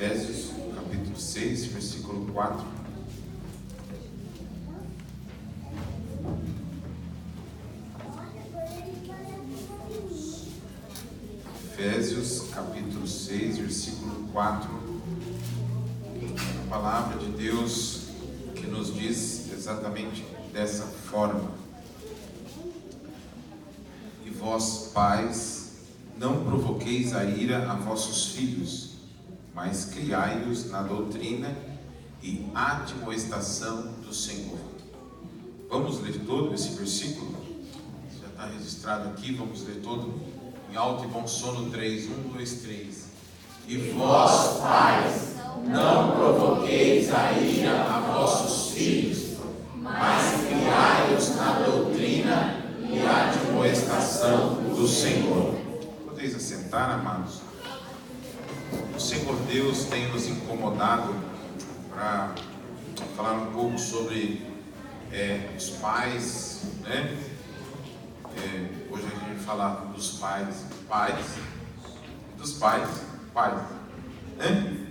Efésios, capítulo 6, versículo 4. Efésios, capítulo 6, versículo 4. A palavra de Deus que nos diz exatamente dessa forma: E vós, pais, não provoqueis a ira a vossos filhos, mas criai-os na doutrina e admoestação do Senhor. Vamos ler todo esse versículo? Já está registrado aqui, vamos ler todo em alto e bom sono. 3, 1, 2, 3. E vós, pais, não provoqueis a ira a vossos filhos, mas criai-os na doutrina e admoestação do Senhor. Podeis assentar, amados. O Senhor Deus tem nos incomodado para falar um pouco sobre os pais, né? Hoje a gente vai falar dos pais, dos pais, né?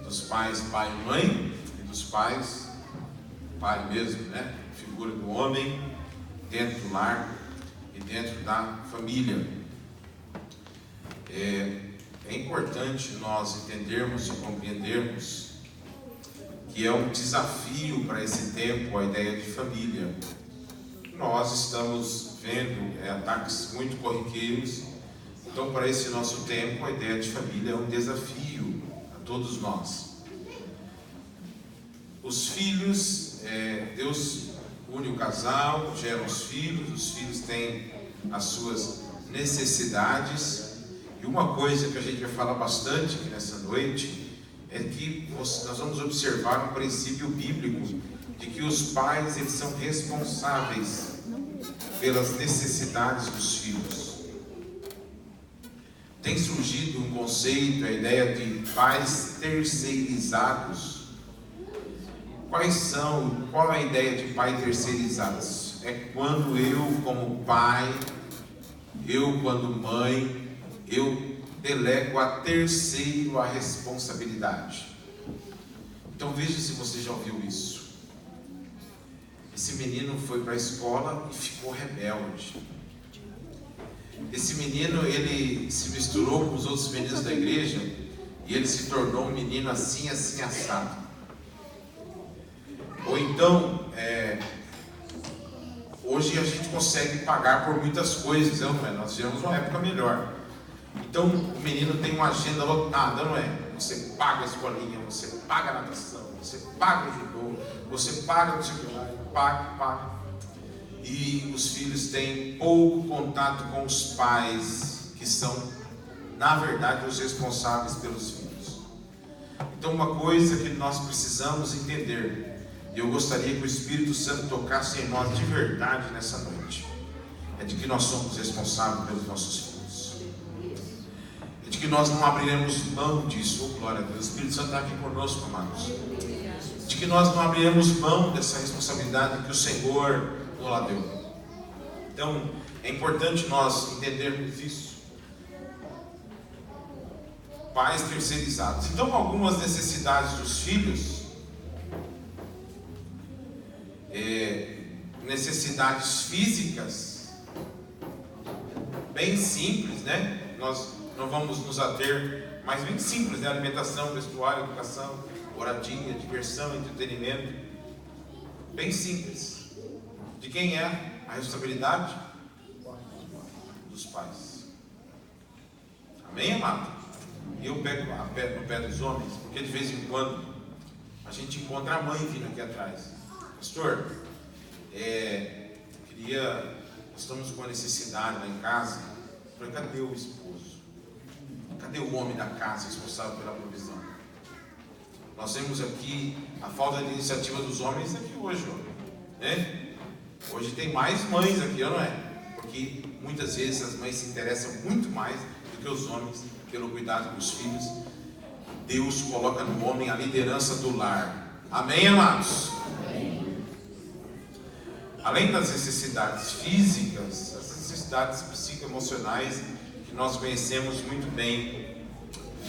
Dos pais, pai e mãe, e dos pais, pai mesmo, né? Figura do homem dentro do lar e dentro da família. É importante nós entendermos e compreendermos que é um desafio para esse tempo a ideia de família. Nós estamos vendo ataques muito corriqueiros, então para esse nosso tempo a ideia de família é um desafio a todos nós. Os filhos, Deus une o casal, gera os filhos têm as suas necessidades. E uma coisa que a gente vai falar bastante aqui nessa noite é que nós vamos observar um princípio bíblico de que os pais, eles são responsáveis pelas necessidades dos filhos. Tem surgido um conceito, a ideia de pais terceirizados. Qual é a ideia de pai terceirizados? É quando eu, como pai, eu, quando mãe, eu delego a terceiro a responsabilidade. Então veja se você já ouviu isso. Esse menino foi para a escola e ficou rebelde. Esse menino, ele se misturou com os outros meninos da igreja e ele se tornou um menino assim, assim, assado. Ou então, hoje a gente consegue pagar por muitas coisas, não é? Nós tivemos uma época melhor. Então o menino tem uma agenda lotada, não é? Você paga a escolinha, você paga a natação, você paga o judô, você paga o circular, paga. E os filhos têm pouco contato com os pais, que são, na verdade, os responsáveis pelos filhos. Então uma coisa que nós precisamos entender, e eu gostaria que o Espírito Santo tocasse em nós de verdade nessa noite, é de que nós somos responsáveis pelos nossos filhos. De que nós não abriremos mão disso. Oh, glória a Deus, o Espírito Santo está aqui conosco, amados. De que nós não abriremos mão dessa responsabilidade que o Senhor nos deu. Então, é importante nós entendermos isso. Pais terceirizados. Então, algumas necessidades dos filhos, necessidades físicas, bem simples, né? Nós não vamos nos ater, mas bem simples, né? Alimentação, vestuário, educação, moradia, diversão, entretenimento. Bem simples. De quem é a responsabilidade? Dos pais. Amém, amado? Eu pego no pé dos homens, porque de vez em quando a gente encontra a mãe vindo aqui atrás. Pastor, nós estamos com uma necessidade lá em casa. Eu falei, cadê o esposo? Cadê o homem da casa responsável pela provisão? Nós vemos aqui a falta de iniciativa dos homens aqui hoje, né? Hoje tem mais mães aqui, não é? Porque muitas vezes as mães se interessam muito mais do que os homens pelo cuidado dos filhos. Deus coloca no homem a liderança do lar. Amém, amados? Amém. Além das necessidades físicas, as necessidades psicoemocionais que nós conhecemos muito bem.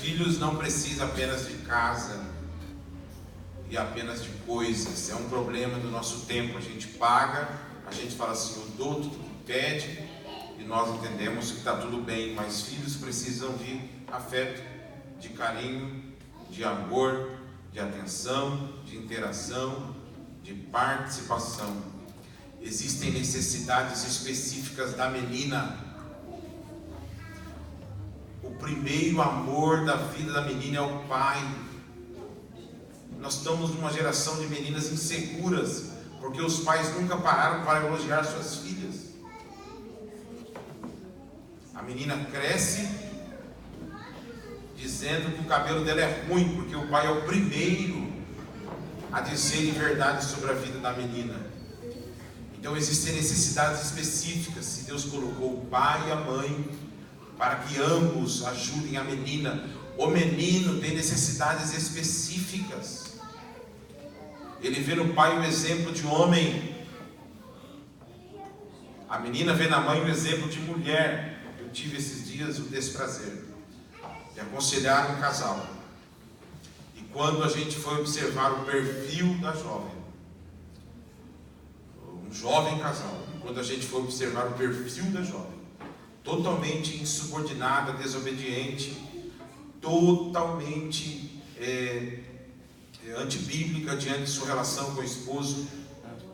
Filhos não precisam apenas de casa e apenas de coisas. É um problema do nosso tempo. A gente paga, a gente fala assim, eu dou tudo que pede, e nós entendemos que está tudo bem, mas filhos precisam de afeto, de carinho, de amor, de atenção, de interação, de participação. Existem necessidades específicas da menina. O primeiro amor da vida da menina é o pai. Nós estamos numa geração de meninas inseguras, porque os pais nunca pararam para elogiar suas filhas. A menina cresce dizendo que o cabelo dela é ruim, porque o pai é o primeiro a dizer verdade sobre a vida da menina. Então existem necessidades específicas. Se Deus colocou o pai e a mãe para que ambos ajudem a menina, o menino tem necessidades específicas. Ele vê no pai o exemplo de homem, a menina vê na mãe o exemplo de mulher. Eu tive esses dias o desprazer de aconselhar um casal, e quando a gente foi observar o perfil da jovem, um jovem casal, e quando a gente foi observar o perfil da jovem, totalmente insubordinada, desobediente, totalmente antibíblica diante de sua relação com o esposo,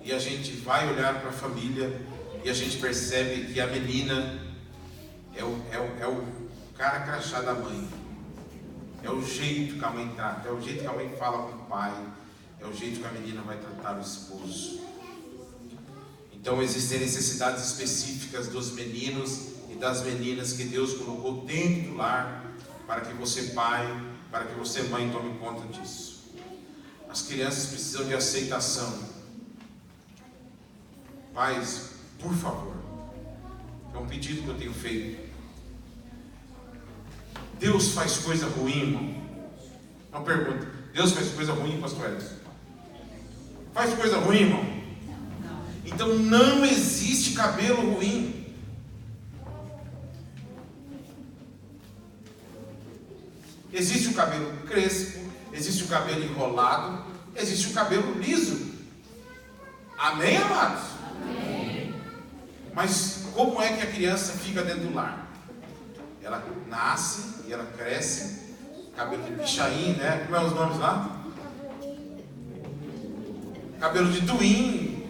e a gente vai olhar para a família e a gente percebe que a menina é o cara crachá da mãe, é o jeito que a mãe trata, é o jeito que a mãe fala com o pai, é o jeito que a menina vai tratar o esposo. Então existem necessidades específicas dos meninos e das meninas que Deus colocou dentro do lar, para que você, pai, para que você, mãe, tome conta disso. As crianças precisam de aceitação. Pais, por favor, é um pedido que eu tenho feito. Deus faz coisa ruim, irmão? Uma pergunta. Deus faz coisa ruim, pastor Edson? Faz coisa ruim, irmão? Então não existe cabelo ruim. Existe o cabelo crespo, existe o cabelo enrolado, existe o cabelo liso. Amém, amados? Amém. Mas como é que a criança fica dentro do lar? Ela nasce e ela cresce, cabelo de pichain, né? Como é os nomes lá? Cabelo de tuim,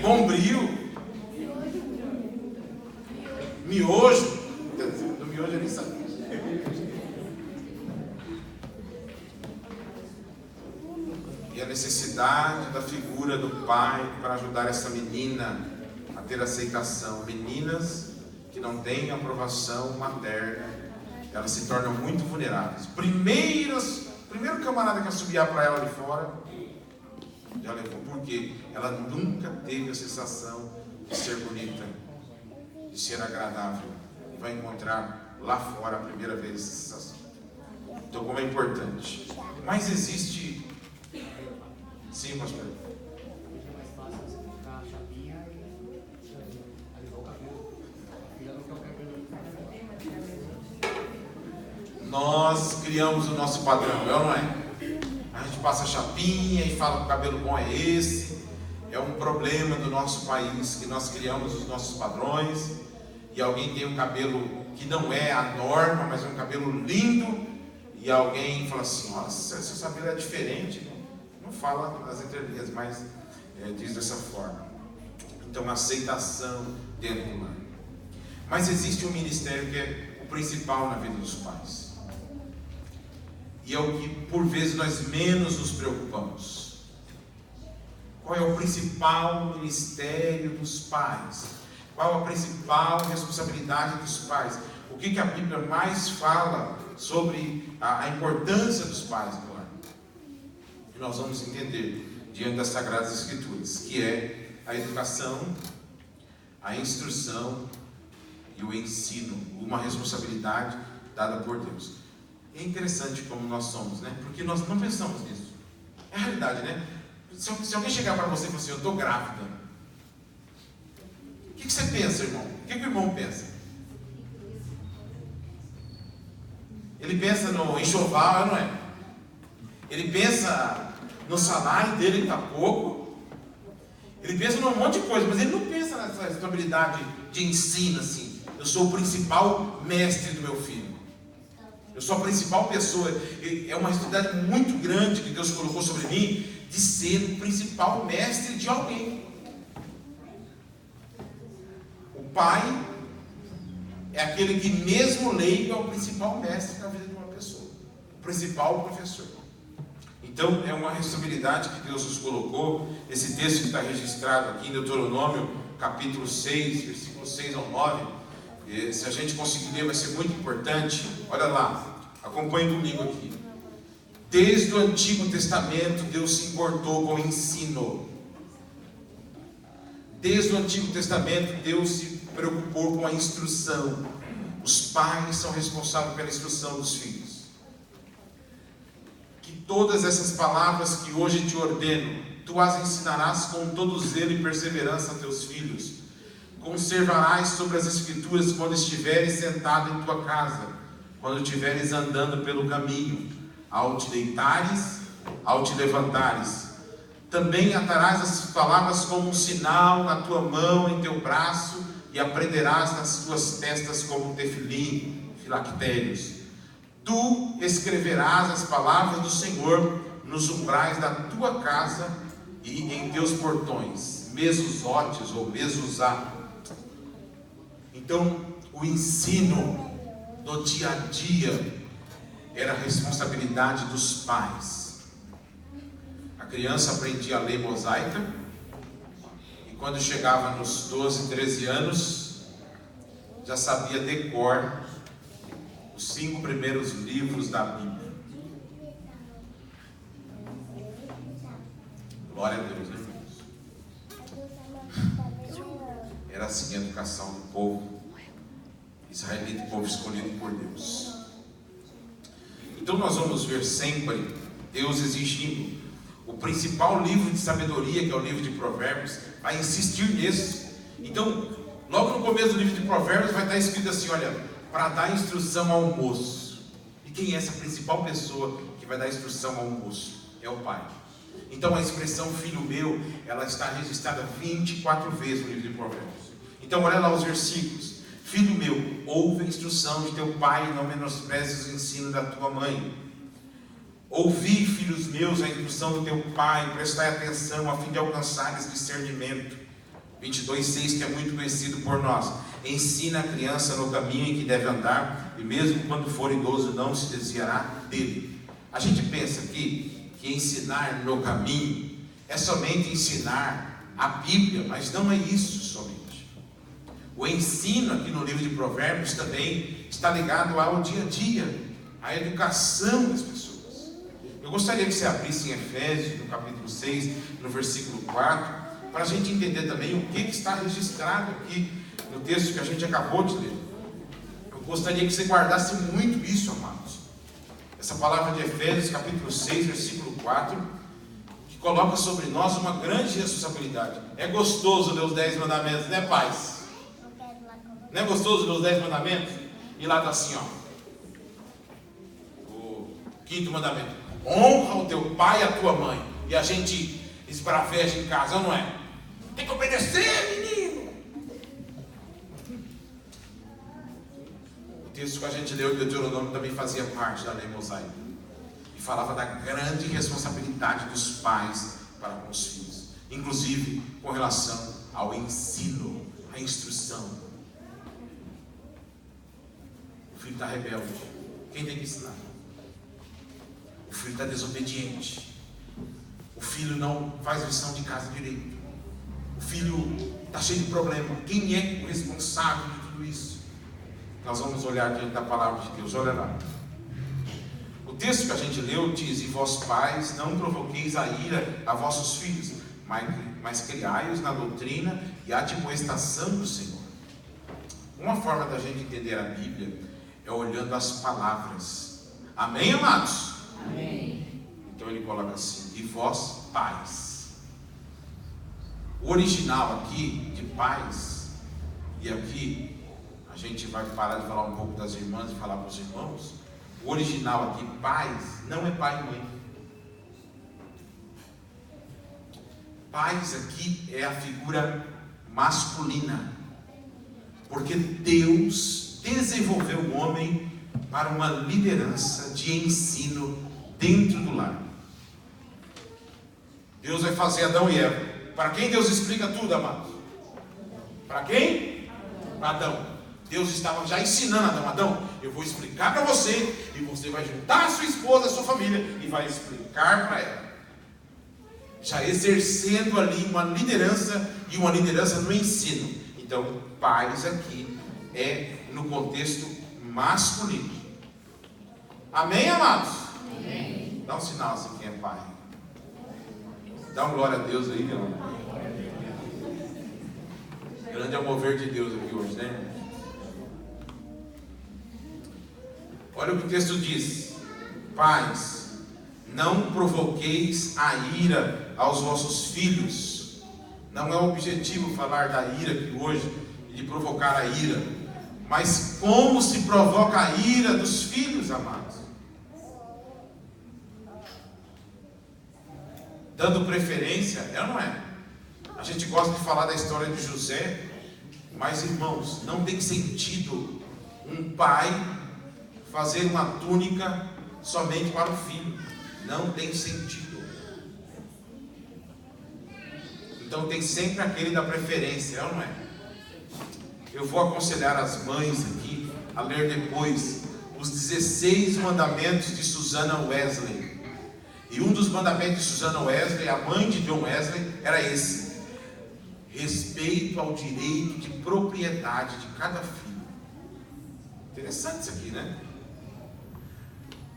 bombril, miojo. Do miojo eu nem sabia. E a necessidade da figura do pai para ajudar essa menina a ter aceitação. Meninas que não têm aprovação materna, elas se tornam muito vulneráveis. Primeiro camarada que assobiar para ela de fora, já levou, porque ela nunca teve a sensação de ser bonita, de ser agradável, e vai encontrar lá fora a primeira vez essa sensação. Então, como é importante. Mas existe... Sim, pastor. É mais fácil você ficar chapinha e alisar o cabelo. A filha não quer o cabelo. Nós criamos o nosso padrão, é ou não é? A gente passa chapinha e fala que o cabelo bom é esse. É um problema do nosso país, que nós criamos os nossos padrões, e alguém tem um cabelo que não é a norma, mas é um cabelo lindo, e alguém fala assim, nossa, seu cabelo é diferente. Não fala nas entrelinhas, mas diz dessa forma. Então, aceitação dentro do lar. Mas existe um ministério que é o principal na vida dos pais, e é o que por vezes nós menos nos preocupamos. Qual é o principal ministério dos pais? Qual a principal responsabilidade dos pais? O que a Bíblia mais fala sobre a importância dos pais no lar? E nós vamos entender diante das Sagradas Escrituras, que é a educação, a instrução e o ensino, uma responsabilidade dada por Deus. É interessante como nós somos, né? Porque nós não pensamos nisso. É a realidade, né? Se alguém chegar para você e falar assim, eu estou grávida, o que você pensa, irmão? O que o irmão pensa? Ele pensa no enxoval, não é? Ele pensa no salário dele que está pouco. Ele pensa num monte de coisa, mas ele não pensa nessa responsabilidade de ensino assim. Eu sou o principal mestre do meu filho. Eu sou a principal pessoa. É uma responsabilidade muito grande que Deus colocou sobre mim de ser o principal mestre de alguém. O pai é aquele que, mesmo leigo, é o principal mestre na vida de uma pessoa, o principal professor. Então é uma responsabilidade que Deus nos colocou. Esse texto que está registrado aqui em Deuteronômio capítulo 6, versículo 6 ao 9. Se a gente conseguir ler, vai ser muito importante. Olha lá, acompanhe comigo aqui. Desde o Antigo Testamento, Deus se importou com o ensino. Desde o Antigo Testamento, Deus se preocupou com a instrução. Os pais são responsáveis pela instrução dos filhos. Que todas essas palavras que hoje te ordeno, tu as ensinarás com todo zelo e perseverança a teus filhos. Conservarás sobre as Escrituras quando estiveres sentado em tua casa, quando estiveres andando pelo caminho, ao te deitares, ao te levantares. Também atarás as palavras como um sinal na tua mão, em teu braço, e aprenderás nas tuas testas como tefilim, filactérios. Tu escreverás as palavras do Senhor nos umbrais da tua casa e em teus portões, mesuzotes ou mesuzá. Então, o ensino do dia a dia era a responsabilidade dos pais. A criança aprendia a ler mosaica, e quando chegava nos 12, 13 anos, já sabia decor os 5 primeiros livros da Bíblia. Glória a Deus, né, irmãos? Era assim a educação do povo israelita, o povo escolhido por Deus. Então nós vamos ver sempre Deus exigindo. O principal livro de sabedoria, que é o livro de Provérbios, vai insistir nisso. Então, logo no começo do livro de Provérbios vai estar escrito assim, olha, para dar instrução ao moço. E quem é essa principal pessoa que vai dar instrução ao moço? É o pai. Então a expressão filho meu, ela está registrada 24 vezes no livro de Provérbios. Então olha lá os versículos. Filho meu, ouve a instrução de teu pai e não menosprezes o ensino da tua mãe. Ouvi, filhos meus, a instrução do teu pai, prestai atenção a fim de alcançares discernimento. 22:6, que é muito conhecido por nós. Ensina a criança no caminho em que deve andar, e mesmo quando for idoso não se desviará dele. A gente pensa aqui que ensinar no caminho é somente ensinar a Bíblia, mas não é isso somente. O ensino aqui no livro de Provérbios também está ligado ao dia a dia, à educação das pessoas. Eu gostaria que você abrisse em Efésios, no capítulo 6, no versículo 4, para a gente entender também o que está registrado aqui no texto que a gente acabou de ler. Eu gostaria que você guardasse muito isso, amados. Essa palavra de Efésios, capítulo 6, versículo 4, que coloca sobre nós uma grande responsabilidade. É gostoso ler os 10 mandamentos, né, pais? Não é gostoso ler os 10 mandamentos? E lá está assim, ó. O 5º mandamento. Honra o teu pai e a tua mãe. E a gente esbraveja em casa, não é? Tem que obedecer, menino. O texto que a gente leu de Deuteronômio também fazia parte da lei mosaica. E falava da grande responsabilidade dos pais para com os filhos. Inclusive com relação ao ensino, à instrução. O filho está rebelde. Quem tem que ensinar? O filho está desobediente. O filho não faz lição de casa direito. O filho está cheio de problema. Quem é o responsável de tudo isso? Nós vamos olhar diante da palavra de Deus. Olha lá. O texto que a gente leu diz: e vós pais, não provoqueis a ira a vossos filhos, mas criai-os na doutrina e admoestação do Senhor. Uma forma da gente entender a Bíblia é olhando as palavras. Amém, amados? Amém. Então ele coloca assim: e vós pais. O original aqui de pais, e aqui a gente vai parar de falar um pouco das irmãs e falar para os irmãos. O original aqui, pais, não é pai e mãe. Pais aqui é a figura masculina, porque Deus desenvolveu o homem para uma liderança de ensino dentro do lar. Deus vai fazer Adão e Eva. Para quem Deus explica tudo, amados? Para quem? Para Adão. Deus estava já ensinando Adão, eu vou explicar para você, e você vai juntar a sua esposa, a sua família, e vai explicar para ela. Já exercendo ali uma liderança, e uma liderança no ensino. Então, pais aqui é no contexto masculino. Amém, amados? Amém. Dá um sinal assim, quem é pai. Dá uma glória a Deus aí, meu irmão. Grande é o mover de Deus aqui hoje, né? Olha o que o texto diz: pais, não provoqueis a ira aos vossos filhos. Não é o objetivo falar da ira aqui hoje, de provocar a ira, mas como se provoca a ira dos filhos, amados? Dando preferência, é ou não é? A gente gosta de falar da história de José, mas irmãos, não tem sentido um pai fazer uma túnica somente para o filho. Não tem sentido. Então tem sempre aquele da preferência, é ou não é? Eu vou aconselhar as mães aqui a ler depois os 16 mandamentos de Susana Wesley. E um dos mandamentos de Susana Wesley, a mãe de John Wesley, era esse: respeito ao direito de propriedade de cada filho. Interessante isso aqui, né?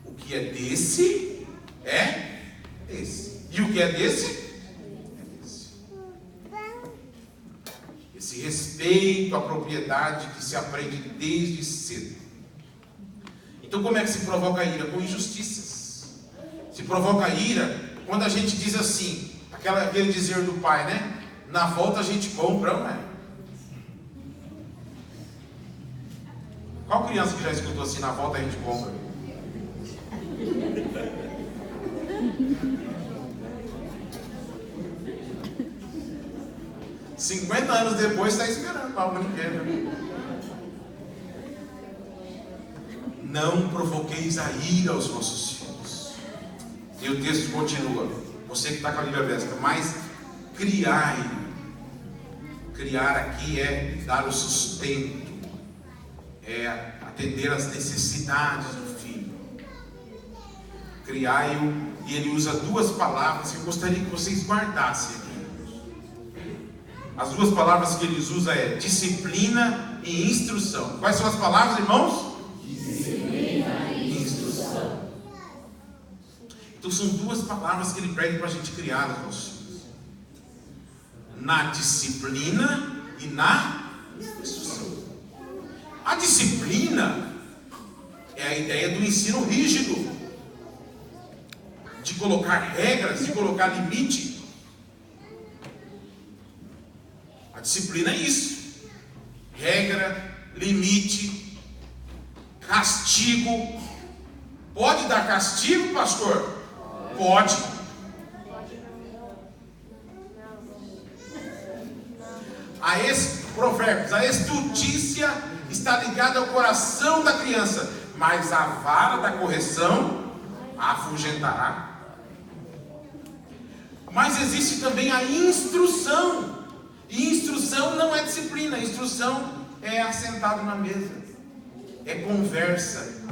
O que é desse é esse, e o que é desse é desse. Esse respeito à propriedade que se aprende desde cedo. Então, como é que se provoca a ira? Com injustiças. Se provoca a ira quando a gente diz assim, aquele dizer do pai, né? Na volta a gente compra, não é? Qual criança que já escutou assim, na volta a gente compra? $50 anos depois está esperando para o brinquedo. Não provoqueis a ira aos vossos filhos. E o texto continua. Você que está com a Bíblia aberta, mas criai. Criar aqui é dar o sustento, é atender às necessidades do filho. Criai-o, e ele usa duas palavras que eu gostaria que vocês guardassem aqui. As duas palavras que ele usa é disciplina e instrução. Quais são as palavras, irmãos? Disciplina e instrução. Então são duas palavras que ele pede para a gente criar os nossos filhos. Na disciplina e na instrução. A disciplina é a ideia do ensino rígido, de colocar regras, de colocar limite. A disciplina é isso: regra, limite, castigo. Pode dar castigo, pastor? Pode. Provérbios, a estultícia está ligada ao coração da criança, mas a vara da correção a afugentará. Mas existe também a instrução, e instrução não é disciplina, instrução é assentado na mesa, é conversa,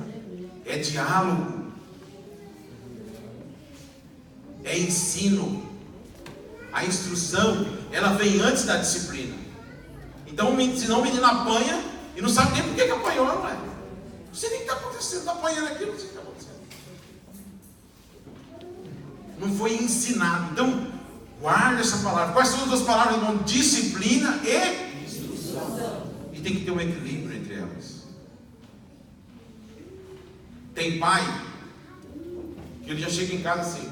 é diálogo, é ensino. A instrução, ela vem antes da disciplina. Então, senão o menino apanha e não sabe nem por que apanhou, não é? Não sei nem o que está acontecendo, está apanhando aqui, não sei o que está acontecendo. Não foi ensinado. Então, guarda essa palavra. Quais são as duas palavras, irmão? Disciplina e instrução. E tem que ter um equilíbrio entre elas. Tem pai que ele já chega em casa assim.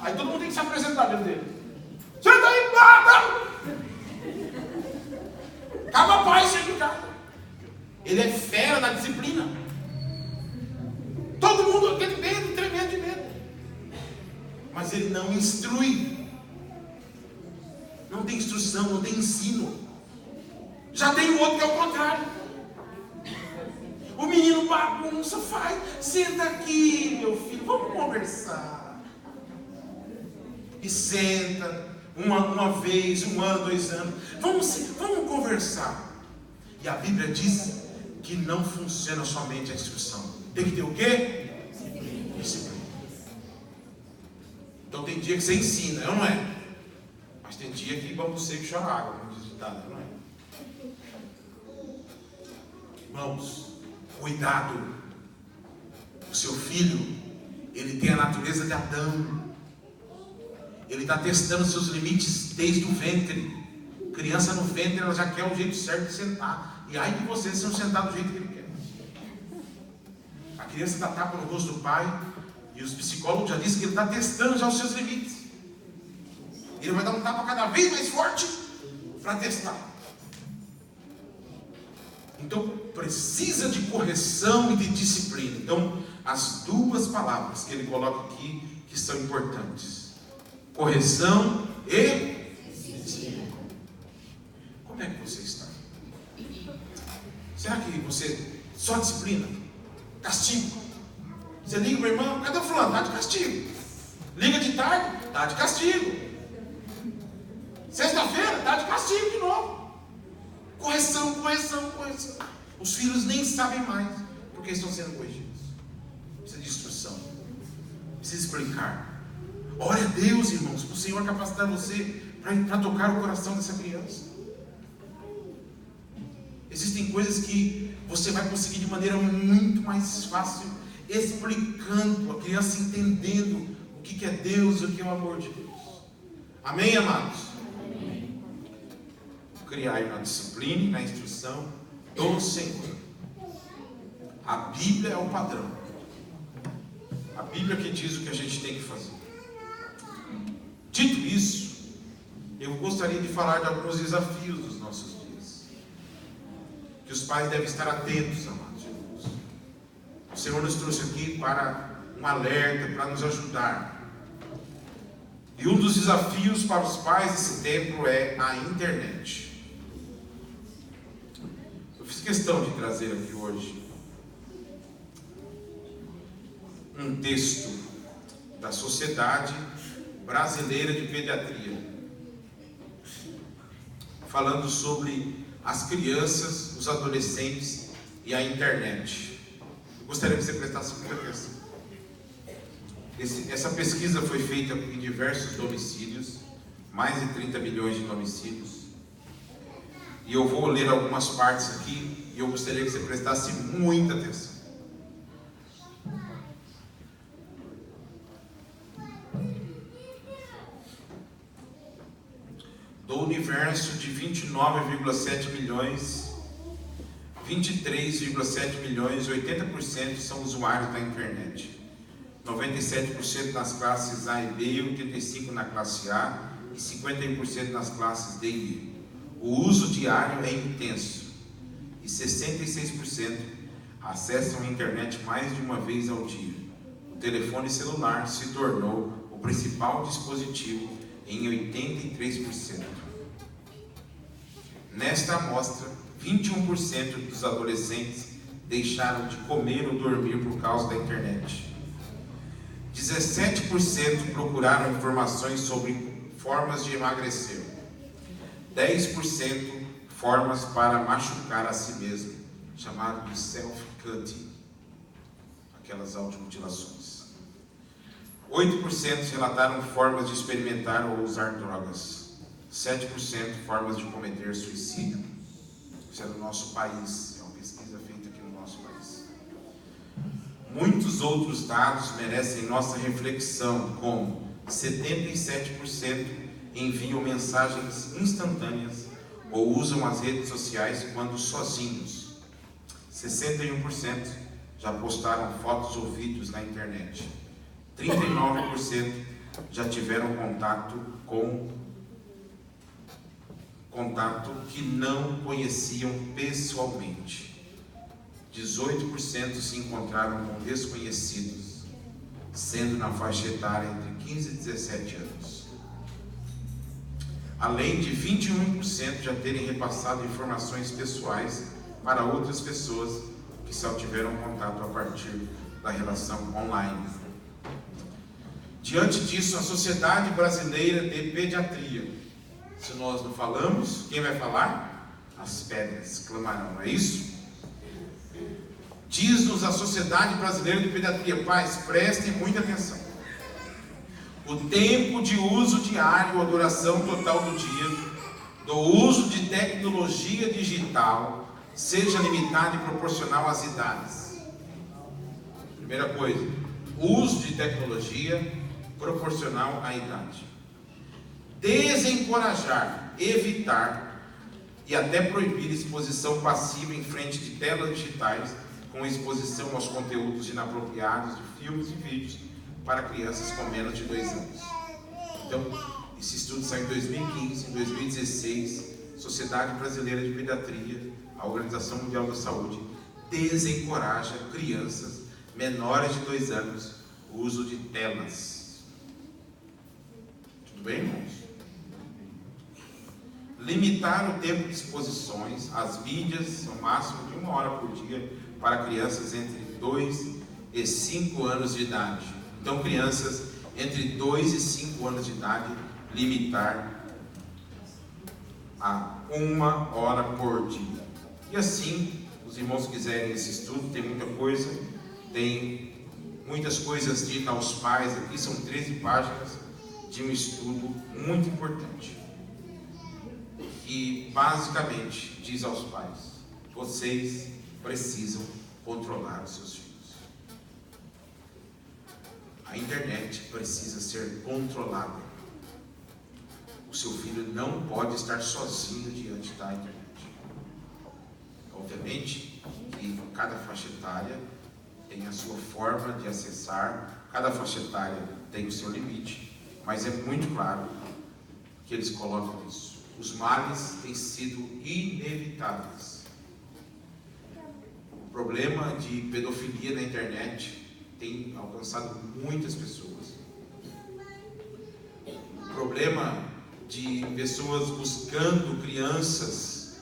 Aí todo mundo tem que se apresentar dentro dele. Senta aí, Acaba a paz, chega em casa. Ele é exagera na disciplina. Todo mundo tem medo, tremendo de medo. Mas ele não instrui. Não tem instrução, não tem ensino. Já tem o outro que é o contrário. O menino bagunça, faz. Senta aqui, meu filho, vamos conversar. E senta, uma vez, 1 ano, 2 anos. Vamos conversar. E a Bíblia diz que não funciona somente a instrução. Tem que ter o quê? Disciplina. Então tem dia que você ensina, não é? Mas tem dia que vamos seco e chora água, como diz o ditado, não é? Irmãos, cuidado. O seu filho, ele tem a natureza de Adão. Ele está testando seus limites desde o ventre. Criança no ventre, ela já quer o jeito certo de sentar. E ai de você se não sentar do jeito que ele quer. A criança dá tapa no rosto do pai. E os psicólogos já dizem que ele está testando já os seus limites. Ele vai dar um tapa cada vez mais forte para testar. Então precisa de correção e de disciplina. Então as duas palavras que ele coloca aqui que são importantes: correção e disciplina. Como é que você está? Será que você só disciplina? Castigo? Você liga para o irmão, cadê o fulano? Está de castigo. Liga de tarde, está de castigo. Sexta-feira, está de castigo de novo. Correção. Os filhos nem sabem mais porque estão sendo corrigidos. Precisa de instrução. Precisa explicar. Ore a Deus, irmãos, para o Senhor capacitar você para tocar o coração dessa criança. Existem coisas que você vai conseguir de maneira muito mais fácil, explicando, a criança entendendo o que é Deus, o que é o amor de Deus. Amém, amados? Amém. Criar na disciplina e na instrução do Senhor. A Bíblia é o padrão. A Bíblia que diz o que a gente tem que fazer. Dito isso, eu gostaria de falar de alguns desafios dos nossos dias, que os pais devem estar atentos, amados irmãos. O Senhor nos trouxe aqui para um alerta, para nos ajudar. E um dos desafios para os pais desse tempo é a internet. Eu fiz questão de trazer aqui hoje um texto da Sociedade Brasileira de Pediatria, falando sobre as crianças, os adolescentes e a internet. Eu gostaria que você prestasse muita atenção. Essa pesquisa foi feita em diversos domicílios, mais de 30 milhões de domicílios. E eu vou ler algumas partes aqui e eu gostaria que você prestasse muita atenção. Do universo de 29,7 milhões, 23,7 milhões, 80% são usuários da internet. 97% nas classes A e B, 85% na classe A e 51% nas classes D e E. O uso diário é intenso e 66% acessam a internet mais de uma vez ao dia. O telefone celular se tornou o principal dispositivo em 83%. Nesta amostra, 21% dos adolescentes deixaram de comer ou dormir por causa da internet. 17% procuraram informações sobre formas de emagrecer. 10% formas para machucar a si mesmo, chamado de self-cutting, aquelas automutilações. 8% relataram formas de experimentar ou usar drogas. 7% formas de cometer suicídio. Isso é do nosso país, é uma pesquisa feita aqui no nosso país. Muitos outros dados merecem nossa reflexão, como 77% enviam mensagens instantâneas ou usam as redes sociais quando sozinhos. 61% já postaram fotos ou vídeos na internet. 39% já tiveram contato que não conheciam pessoalmente. 18% se encontraram com desconhecidos, sendo na faixa etária entre 15 e 17 anos. Além de 21% já terem repassado informações pessoais para outras pessoas que só tiveram contato a partir da relação online. Diante disso, a Sociedade Brasileira de Pediatria, se nós não falamos, quem vai falar? As pedras clamarão, não é isso? Diz-nos a Sociedade Brasileira de Pediatria, pais, prestem muita atenção. O tempo de uso diário, a duração total do dia, do uso de tecnologia digital, seja limitado e proporcional às idades. Primeira coisa, uso de tecnologia proporcional à idade. Desencorajar, evitar e até proibir exposição passiva em frente de telas digitais com exposição aos conteúdos inapropriados de filmes e vídeos para crianças com menos de 2 anos. Então, esse estudo saiu em 2015, em 2016, Sociedade Brasileira de Pediatria, a Organização Mundial da Saúde, desencoraja crianças menores de 2 anos o uso de telas. Tudo bem, irmãos? Limitar o tempo de exposições às mídias ao máximo de 1 hora por dia para crianças entre 2 e 5 anos de idade. Então, crianças entre 2 e 5 anos de idade, limitar a 1 hora por dia. E assim, os irmãos quiserem esse estudo, tem muita coisa, tem muitas coisas ditas aos pais aqui, são 13 páginas de um estudo muito importante. E basicamente diz aos pais: vocês precisam controlar os seus filhos. A internet precisa ser controlada. O seu filho não pode estar sozinho diante da internet. Obviamente que cada faixa etária tem a sua forma de acessar, cada faixa etária tem o seu limite, mas é muito claro que eles colocam isso. Os males têm sido inevitáveis. O problema de pedofilia na internet tem alcançado muitas pessoas. O problema de pessoas buscando crianças,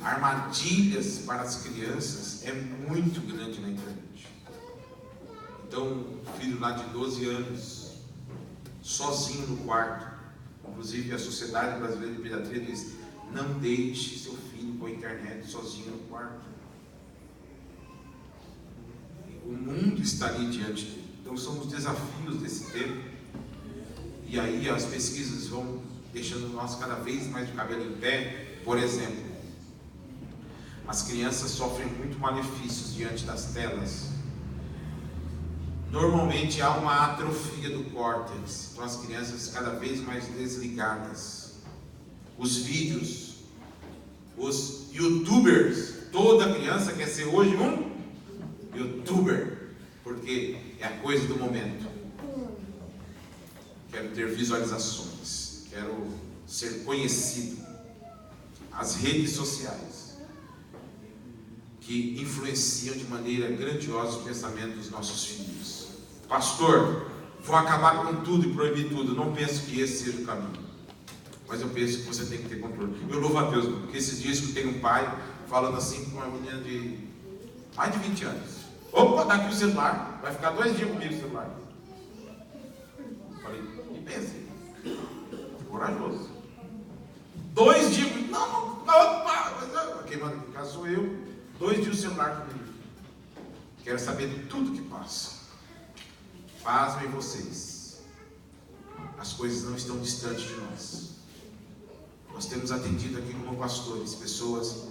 armadilhas para as crianças, é muito grande na internet. Então, um filho lá de 12 anos, sozinho no quarto, inclusive a Sociedade Brasileira de Pediatria diz: não deixe seu filho com a internet sozinho no quarto. O mundo está ali diante dele. Então são os desafios desse tempo. E aí as pesquisas vão deixando nós cada vez mais de cabelo em pé. Por exemplo, as crianças sofrem muito malefícios diante das telas. Normalmente há uma atrofia do córtex, então as crianças cada vez mais desligadas. Os vídeos, os youtubers, toda criança quer ser hoje um youtuber, porque é a coisa do momento. Quero ter visualizações, quero ser conhecido. As redes sociais, que influenciam de maneira grandiosa o pensamento dos nossos filhos. Pastor, vou acabar com tudo e proibir tudo. Não penso que esse seja o caminho, mas eu penso que você tem que ter controle. Eu louvo a Deus, porque esses dias eu tenho um pai falando assim com uma menina de mais de 20 anos. Opa, dá aqui o celular, vai ficar 2 dias comigo o celular. Falei, e pense, corajoso. 2 dias, não, opa, quem manda ficar sou eu. 2 dias o celular comigo. Quero saber de tudo que passa. Pasmem vocês, as coisas não estão distantes de nós. Nós temos atendido aqui como pastores pessoas,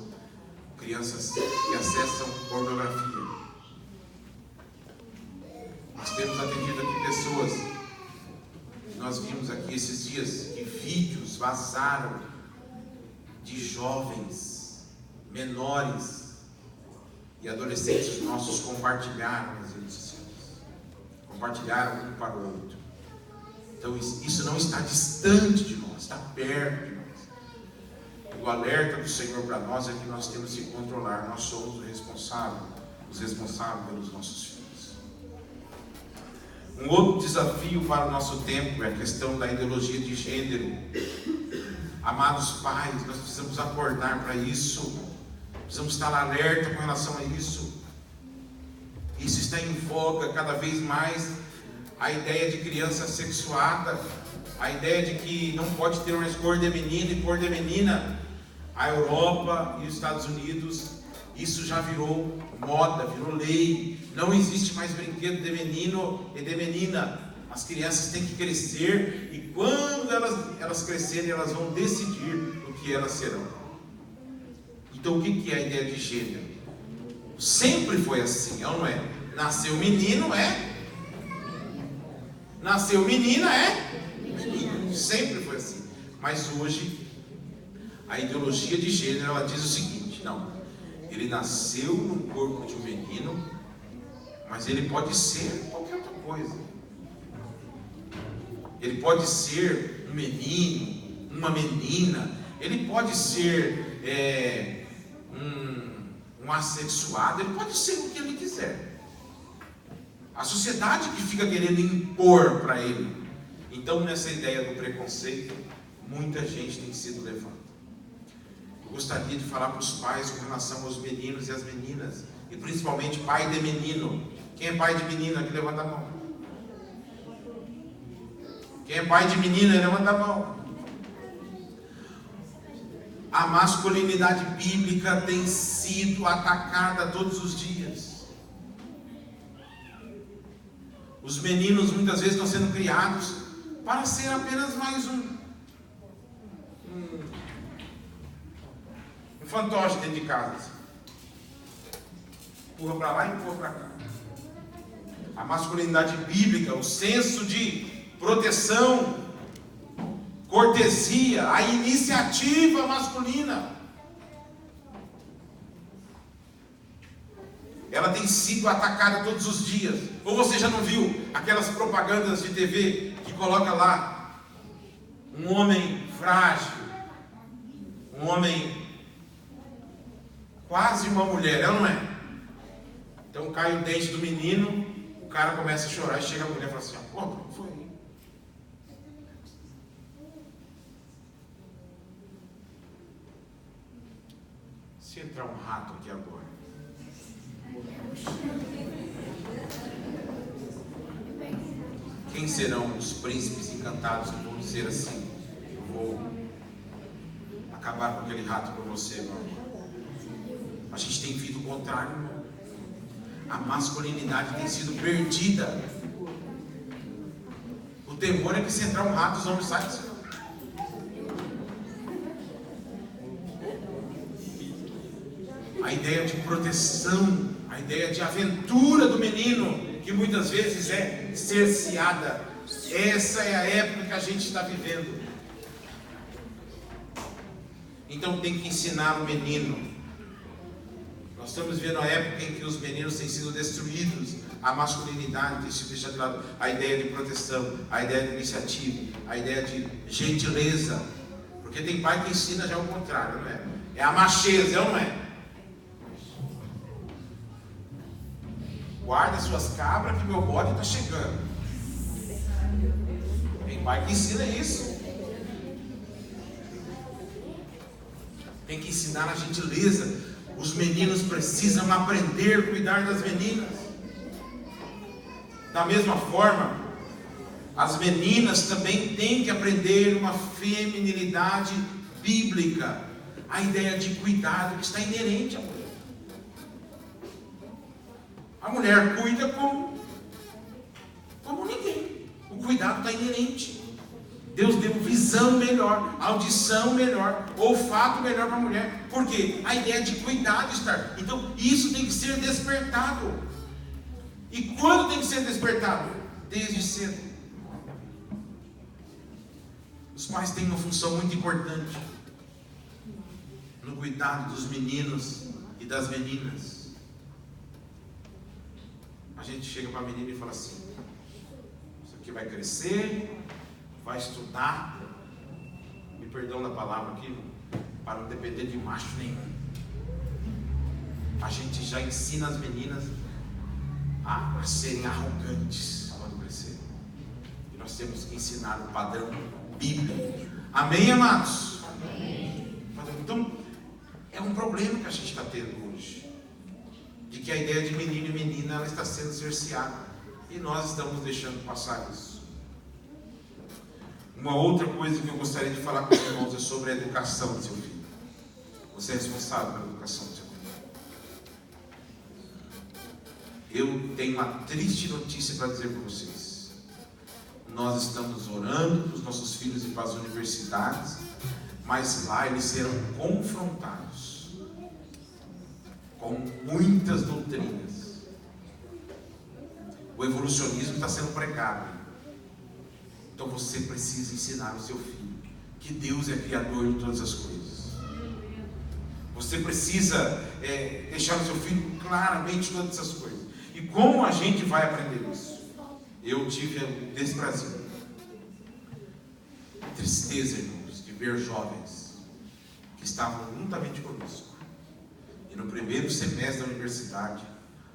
crianças que acessam pornografia. Nós temos atendido aqui pessoas, nós vimos aqui esses dias que vídeos vazaram de jovens, menores e adolescentes nossos compartilharam nas redes sociais. Compartilharam um para o outro. Então isso não está distante de nós, está perto de nós. o alerta do Senhor para nós é que nós temos que controlar. Nós somos os responsáveis pelos nossos filhos. Um outro desafio para o nosso tempo é a questão da ideologia de gênero. Amados pais, nós precisamos acordar para isso. Precisamos estar alerta com relação a isso. Isso está em voga cada vez mais. A ideia de criança sexuada, a ideia de que não pode ter mais cor de menino e cor de menina. A Europa e os Estados Unidos, isso já virou moda, virou lei. Não existe mais brinquedo de menino e de menina. As crianças têm que crescer e quando elas crescerem, elas vão decidir o que elas serão. Então o que é a ideia de gênero? Sempre foi assim, é ou não é? Nasceu menino, é? Nasceu menina, é? Menino. Sempre foi assim. Mas hoje, a ideologia de gênero, ela diz o seguinte: não, ele nasceu no corpo de um menino, mas ele pode ser qualquer outra coisa. Ele pode ser um menino, uma menina, ele pode ser um assexuado, ele pode ser o que ele quiser. A sociedade que fica querendo impor para ele. Então, nessa ideia do preconceito, muita gente tem sido levada. Eu gostaria de falar para os pais com relação aos meninos e as meninas, e principalmente pai de menino. Quem é pai de menino aqui, levanta a mão. Quem é pai de menina, levanta a mão. A masculinidade bíblica tem sido atacada todos os dias. Os meninos muitas vezes estão sendo criados para ser apenas mais um fantoche dentro de casa. Empurra para lá e empurra para cá. A masculinidade bíblica, o senso de proteção, cortesia, a iniciativa masculina, ela tem sido atacada todos os dias. Ou você já não viu aquelas propagandas de TV que coloca lá um homem frágil, um homem quase uma mulher, é ou não é? Então cai o dente do menino, o cara começa a chorar e chega a mulher e fala assim: pô, como foi? Se entrar um rato aqui agora, quem serão os príncipes encantados que vão dizer assim: eu vou acabar com aquele rato por você, irmão? A gente tem visto o contrário, irmão. A masculinidade tem sido perdida. O temor é que se entrar um rato, os homens saem. A ideia de proteção, a ideia de aventura do menino, que muitas vezes é cerceada. Essa é a época que a gente está vivendo. Então tem que ensinar o menino. Nós estamos vivendo a época em que os meninos têm sido destruídos, a masculinidade tem sido deixada de lado, a ideia de proteção, a ideia de iniciativa, a ideia de gentileza. Porque tem pai que ensina já o contrário, não é? É a macheza, é ou não é? Guarda suas cabras que meu bode está chegando. Tem pai que ensina isso. Tem que ensinar a gentileza. Os meninos precisam aprender a cuidar das meninas. Da mesma forma, as meninas também têm que aprender uma feminilidade bíblica. A ideia de cuidado que está inerente à mulher. A mulher cuida como ninguém. O cuidado está inerente. Deus deu visão melhor, audição melhor, olfato melhor para a mulher. Por quê? A ideia de cuidado está. Então, isso tem que ser despertado. E quando tem que ser despertado? Desde cedo. Os pais têm uma função muito importante no cuidado dos meninos e das meninas. A gente chega para a menina e fala assim: isso aqui vai crescer, vai estudar, me perdão da palavra aqui, para não depender de macho nenhum. A gente já ensina as meninas a serem arrogantes quando crescerem. E nós temos que ensinar o padrão bíblico. Amém, amados? Amém. Então, é um problema que a gente está tendo hoje, de que a ideia de menino e menina ela está sendo cerceada, e nós estamos deixando passar isso. Uma outra coisa que eu gostaria de falar com os irmãos é sobre a educação do seu filho. Você é responsável pela educação do seu filho. Eu tenho uma triste notícia para dizer para vocês. Nós estamos orando para os nossos filhos ir para as universidades, mas lá eles serão confrontados com muitas doutrinas. O evolucionismo está sendo pregado. Então você precisa ensinar o seu filho que Deus é criador de todas as coisas. Você precisa deixar o seu filho claramente todas essas coisas. E como a gente vai aprender isso? Eu tive o desprazer, tristeza, irmãos, de ver jovens que estavam juntamente conosco e no primeiro semestre da universidade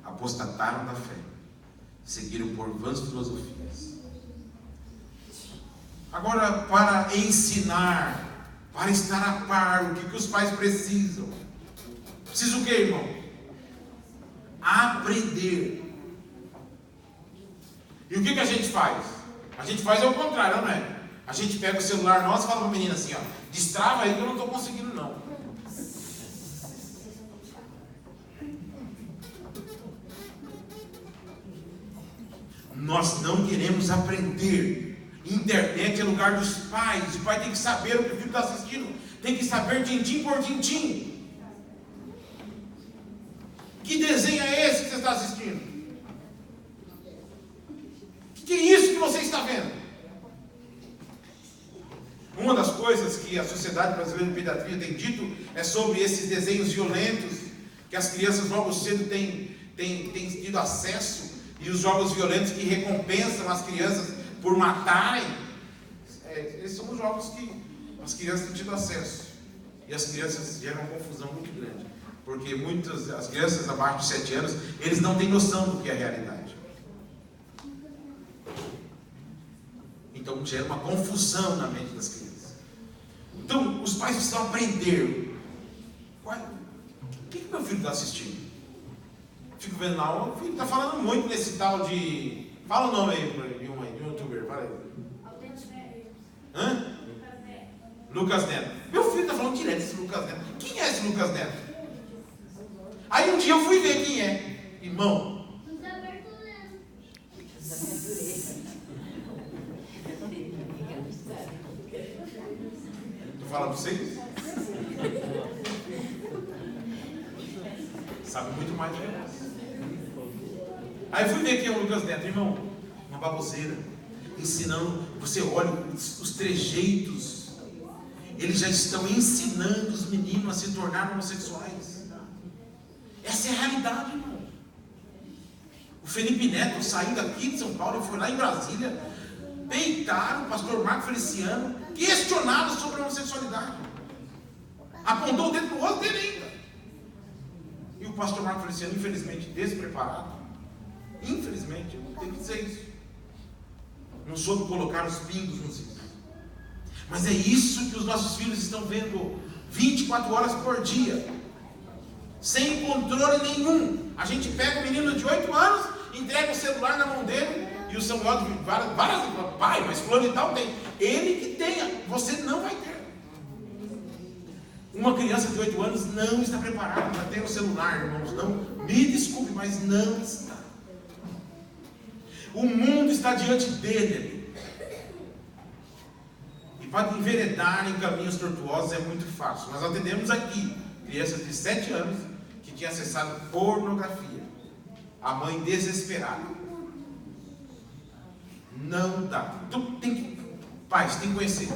apostataram da fé, seguiram por vãs filosofias. Agora, para ensinar, para estar a par, o que os pais precisam? Precisa o que, irmão? Aprender. E o que a gente faz? A gente faz ao contrário, não é? A gente pega o celular nosso e fala para a menina assim, ó, destrava aí que eu não estou conseguindo não. Nós não queremos aprender. Internet é lugar dos pais. O pai tem que saber o que o filho está assistindo. Tem que saber tintim por tintim. Que desenho é esse que você está assistindo? Que é isso que você está vendo? Uma das coisas que a Sociedade Brasileira de Pediatria tem dito é sobre esses desenhos violentos que as crianças logo cedo têm tido acesso, e os jogos violentos que recompensam as crianças por matarem. Esses são os jogos que as crianças têm tido acesso, e as crianças geram uma confusão muito grande, porque as crianças abaixo de 7 anos, eles não têm noção do que é a realidade. Então gera uma confusão na mente das crianças. Então os pais precisam aprender. O que meu filho está assistindo? Fico vendo lá, o filho está falando muito nesse tal de... Fala o nome aí de um youtuber, fala aí. Hã? Lucas Neto. Meu filho está falando direto desse Lucas Neto. Quem é esse Lucas Neto? Aí um dia eu fui ver quem é. Irmão. Fala para vocês? Sabe muito mais de nós. Aí fui ver quem é o Lucas Neto, irmão. Uma baboseira. Ensinando, você olha os trejeitos. Eles já estão ensinando os meninos a se tornar homossexuais. Essa é a realidade, irmão. O Felipe Neto saiu daqui de São Paulo e foi lá em Brasília. Peitaram o pastor Marco Feliciano, questionado sobre a homossexualidade. Apontou o dedo no rosto dele ainda. E o pastor Marco Feliciano, infelizmente, despreparado. Infelizmente, eu tenho que dizer isso. Não soube colocar os pingos nos is. Mas é isso que os nossos filhos estão vendo 24 horas por dia. Sem controle nenhum. A gente pega um menino de 8 anos, entrega o celular na mão dele, e o Samuel, várias, pai, mas fulano e tal tem. Ele que tenha, você não vai ter. Uma criança de 8 anos não está preparada para ter o celular, irmãos. Não, me desculpe, mas não está. O mundo está diante dele. E para enveredar em caminhos tortuosos é muito fácil. Nós atendemos aqui crianças de 7 anos que tinham acessado pornografia. A mãe desesperada. Não dá. Então pais, tem que conhecer.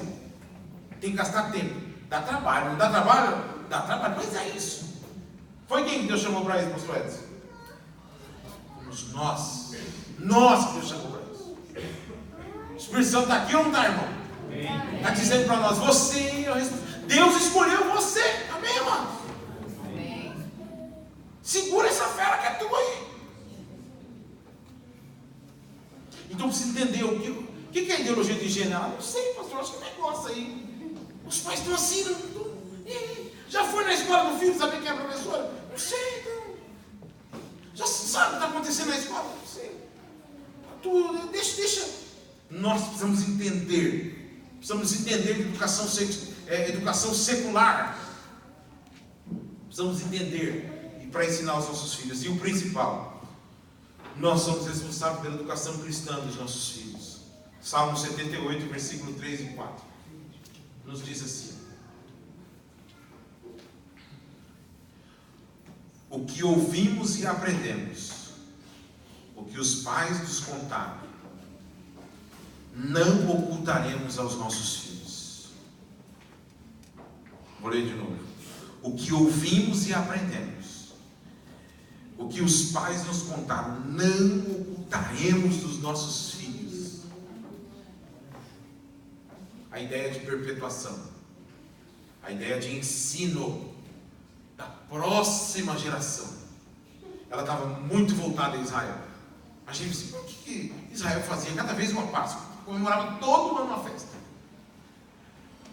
Tem que gastar tempo. Dá trabalho. Não dá trabalho? Dá trabalho. Mas é isso. Foi quem que Deus chamou para isso, pastor Edson? Fomos nós. Nós que Deus chamou para isso. O Espírito Santo está aqui ou não está, irmão? Está dizendo para nós, você, Deus escolheu você. Amém, amados? Segura essa fera que é tua aí. Então precisa entender o que é a ideologia de gênero. Não sei, pastor, acho que é um negócio aí. Os pais estão assim, já foi na escola do filho, saber quem é a professora? Não sei, não. Já sabe o que está acontecendo na escola? Não sei. Deixa. Nós precisamos entender. Precisamos entender que educação secular. Precisamos entender. E para ensinar os nossos filhos. E o principal, nós somos responsáveis pela educação cristã dos nossos filhos. Salmo 78, versículo 3 e 4. Nos diz assim: o que ouvimos e aprendemos, o que os pais nos contaram, não ocultaremos aos nossos filhos. Vou ler de novo. O que ouvimos e aprendemos, o que os pais nos contaram, não ocultaremos dos nossos filhos. A ideia de perpetuação, a ideia de ensino da próxima geração, ela estava muito voltada a Israel. Imagina assim, o que Israel fazia? Cada vez uma Páscoa, comemorava todo ano uma festa.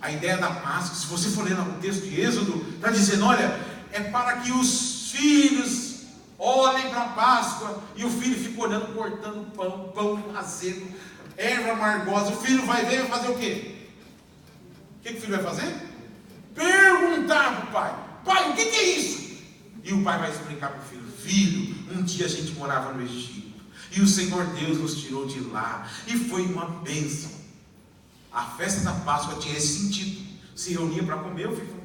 A ideia da Páscoa, se você for ler no texto de Êxodo, está dizendo, olha, é para que os filhos olhem para a Páscoa, e o filho fica olhando, cortando pão azedo, erva amargosa. O filho vai ver e vai fazer o quê? O que o filho vai fazer? Perguntar para o pai: pai, o que é isso? E o pai vai explicar para o filho: filho, um dia a gente morava no Egito, e o Senhor Deus nos tirou de lá, e foi uma bênção. A festa da Páscoa tinha esse sentido. Se reunia para comer, o filho,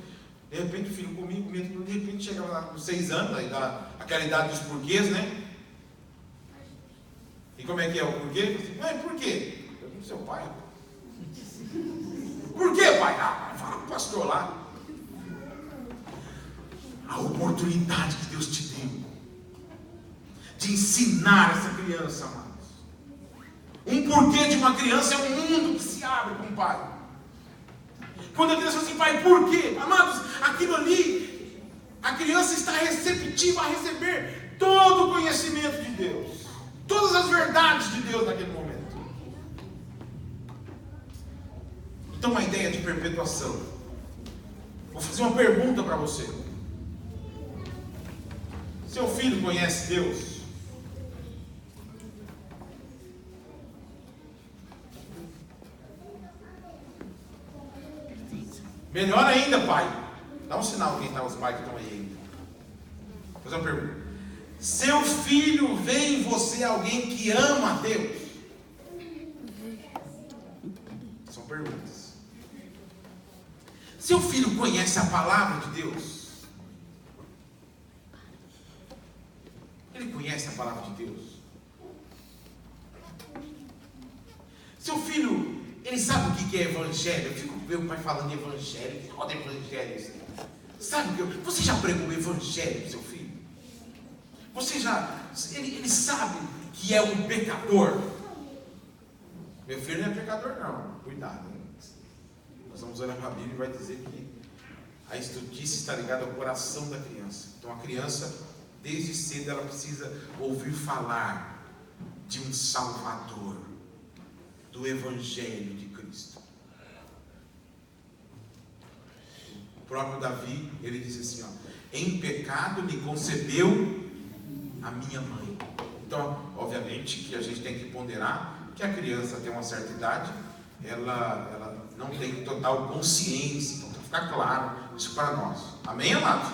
de repente o filho comia, de repente chegava lá com 6 anos, aí aquela idade dos porquês, né? E como é que é o porquê? Mãe, por quê? Eu digo: seu pai. Por quê, pai? Fala com o pastor lá. A oportunidade que Deus te deu de ensinar essa criança, amados. Um porquê de uma criança é um mundo que se abre com o pai. Quando a criança fala assim: pai, por quê? Amados, aquilo ali, a criança está receptiva a receber todo o conhecimento de Deus, todas as verdades de Deus naquele momento. Então, a ideia de perpetuação. Vou fazer uma pergunta para você. Seu filho conhece Deus? Melhor ainda, pai. Dá um sinal quem está, os pais que estão aí ainda. Vou fazer uma pergunta. Seu filho vê em você alguém que ama a Deus? São perguntas. Seu filho conhece a palavra de Deus? Ele conhece a palavra de Deus? Seu filho, ele sabe o que é evangelho? Eu fico vendo o pai falando de evangelho. Que roda evangelho isso? Sabe o que você já pregou o evangelho para seu filho? Ele sabe que é um pecador? Meu filho não é pecador não, cuidado, hein? Nós vamos olhar para a Bíblia e vai dizer que a estutice está ligada ao coração da criança. Então a criança, desde cedo, ela precisa ouvir falar de um Salvador, do Evangelho de Cristo. O próprio Davi, ele diz assim, em pecado me concebeu a minha mãe. Então, obviamente que a gente tem que ponderar que a criança tem uma certa idade, ela não tem total consciência. Então tem que ficar claro isso para nós. Amém, amados?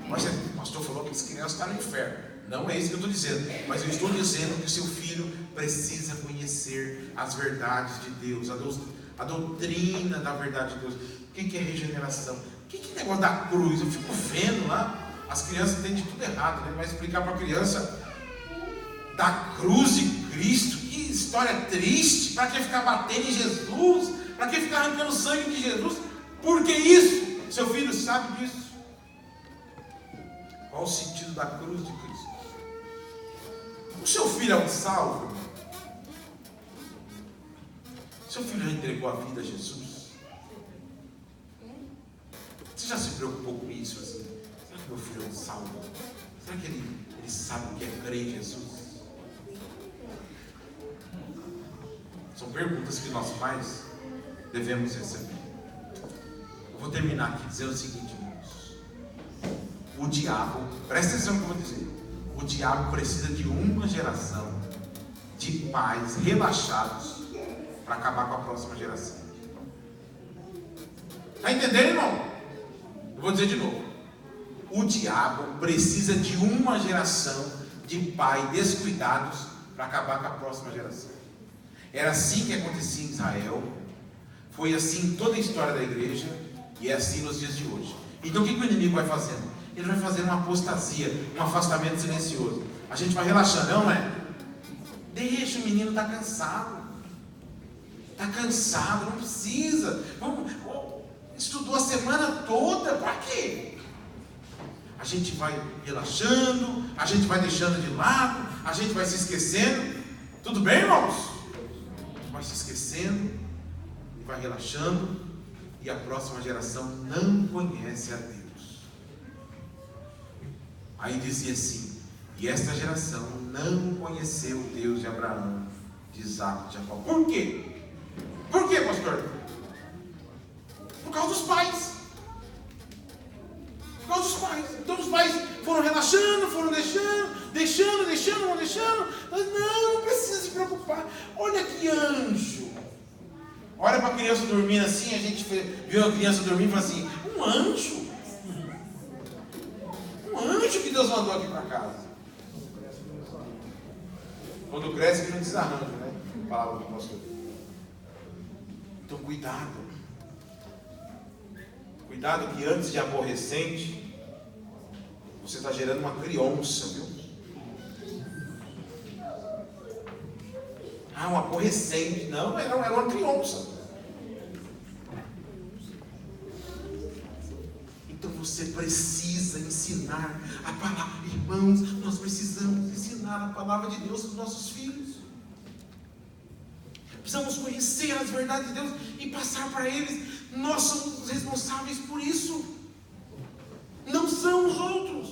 Mas o pastor falou que essa criança está no inferno. Não é isso que eu estou dizendo, mas eu estou dizendo que o seu filho precisa conhecer as verdades de Deus, a doutrina da verdade de Deus. O que é regeneração? O que é negócio da cruz? Eu fico vendo lá, as crianças entendem tudo errado, né? Vai explicar para a criança da cruz de Cristo, que história triste. Para que ficar batendo em Jesus? Para que ficar arrancando sangue de Jesus? Por que isso? Seu filho sabe disso. Qual o sentido da cruz de Cristo? O seu filho é um salvo, irmão? Seu filho já entregou a vida a Jesus? já se preocupou com isso? Assim? Será que meu filho é um salvo? Será que ele sabe o que é crer em Jesus? São perguntas que nós pais devemos receber. Eu vou terminar aqui dizendo o seguinte, irmãos. O diabo, presta atenção no que eu vou dizer. O diabo precisa de uma geração de pais relaxados para acabar com a próxima geração. Está entendendo, irmão? Eu vou dizer de novo. O diabo precisa de uma geração de pais descuidados para acabar com a próxima geração. Era assim que acontecia em Israel, foi assim em toda a história da igreja e é assim nos dias de hoje. Então o que o inimigo vai fazendo? Ele vai fazendo uma apostasia, um afastamento silencioso. A gente vai relaxando, não é? Deixa, o menino está cansado. Está cansado, não precisa. Estudou a semana toda, para quê? A gente vai relaxando, a gente vai deixando de lado, a gente vai se esquecendo. Tudo bem, irmãos? A gente vai se esquecendo e vai relaxando, e a próxima geração não conhece a Deus. Aí dizia assim: e esta geração não conheceu o Deus de Abraão, de Isaac e de Jacó. Por quê? Por quê, pastor? Por causa dos pais. Por causa dos pais. Então os pais foram relaxando, foram deixando. Mas não precisa se preocupar. Olha que anjo. Olha para a criança dormindo assim, a gente viu a criança dormindo e fala assim: um anjo. Um anjo que Deus mandou aqui para casa. Quando cresce que não desarranja, né? Palavra do pastor. Então cuidado. Cuidado que antes de aborrecente, você está gerando uma criança, viu? Um aborrecente. Não, era uma criança. Então você precisa ensinar a palavra. Irmãos, nós precisamos ensinar a palavra de Deus aos nossos filhos. Precisamos conhecer as verdades de Deus e passar para eles. Nós somos os responsáveis por isso. Não são os outros.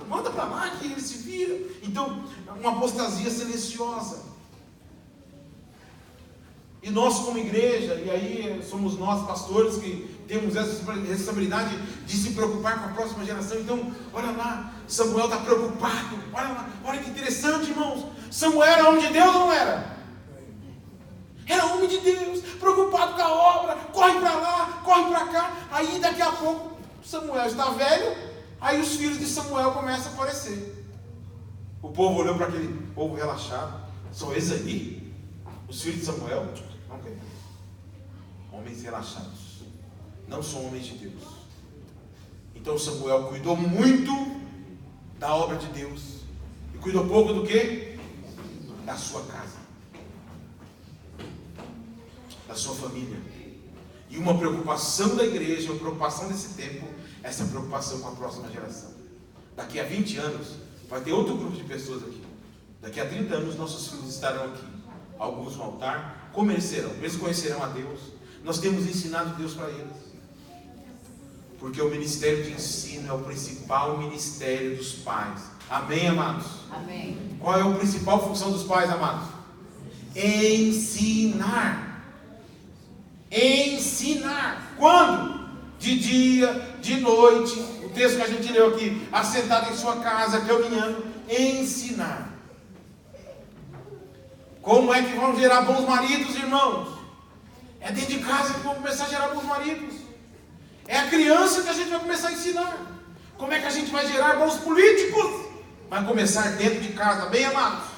Manda para lá que eles se viram. Então, uma apostasia silenciosa. E nós como igreja, e aí somos nós pastores que temos essa responsabilidade de se preocupar com a próxima geração. Então, olha lá, Samuel está preocupado. Olha lá, olha que interessante, irmãos. Samuel era homem de Deus ou não era? Era homem de Deus, preocupado com a obra, corre para lá, corre para cá. Aí daqui a pouco Samuel está velho, aí os filhos de Samuel começam a aparecer. O povo olhou para aquele povo relaxado. São esses aí? Os filhos de Samuel? Não quer. Homens relaxados. Não são homens de Deus. Então Samuel cuidou muito da obra de Deus. E cuidou pouco do quê? Da sua casa. Da sua família. E uma preocupação da igreja, uma preocupação desse tempo, essa preocupação com a próxima geração. Daqui a 20 anos, vai ter outro grupo de pessoas aqui. Daqui a 30 anos, nossos filhos estarão aqui. Alguns no altar, eles conhecerão a Deus. Nós temos ensinado Deus para eles. Porque o ministério de ensino é o principal ministério dos pais. Amém, amados? Amém. Qual é a principal função dos pais, amados? Ensinar. Ensinar. Quando? De dia, de noite. O texto que a gente leu aqui, assentado em sua casa, caminhando. Ensinar. Como é que vão gerar bons maridos, irmãos? É dentro de casa que vão começar a gerar bons maridos. É a criança que a gente vai começar a ensinar. Como é que a gente vai gerar bons políticos? Vai começar dentro de casa, bem amados.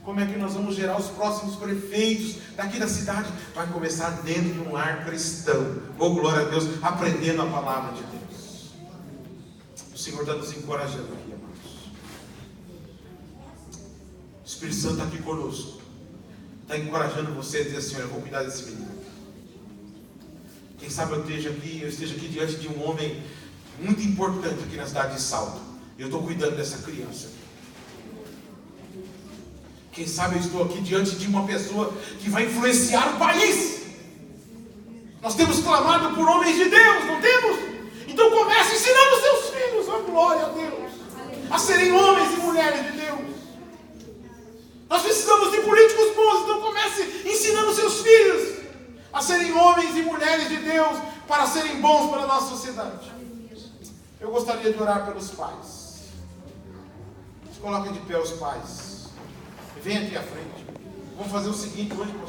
Como é que nós vamos gerar os próximos prefeitos daqui da cidade? Vai começar dentro de um lar cristão. Oh, glória a Deus, aprendendo a palavra de Deus. O Senhor está nos encorajando aqui, amados. O Espírito Santo está aqui conosco. Está encorajando você a dizer assim: eu vou cuidar desse menino. Quem sabe eu esteja aqui diante de um homem muito importante aqui na cidade de Salto. Eu estou cuidando dessa criança. Quem sabe eu estou aqui diante de uma pessoa que vai influenciar o país. Nós temos clamado por homens de Deus, não temos? Então comece ensinando seus filhos, ó glória a Deus, a serem homens e mulheres de Deus. Nós precisamos de políticos bons, então comece ensinando seus filhos a serem homens e mulheres de Deus, para serem bons para a nossa sociedade. Eu gostaria de orar pelos pais. Se coloquem de pé os pais. Venha aqui à frente. Vamos fazer o seguinte hoje, pastor.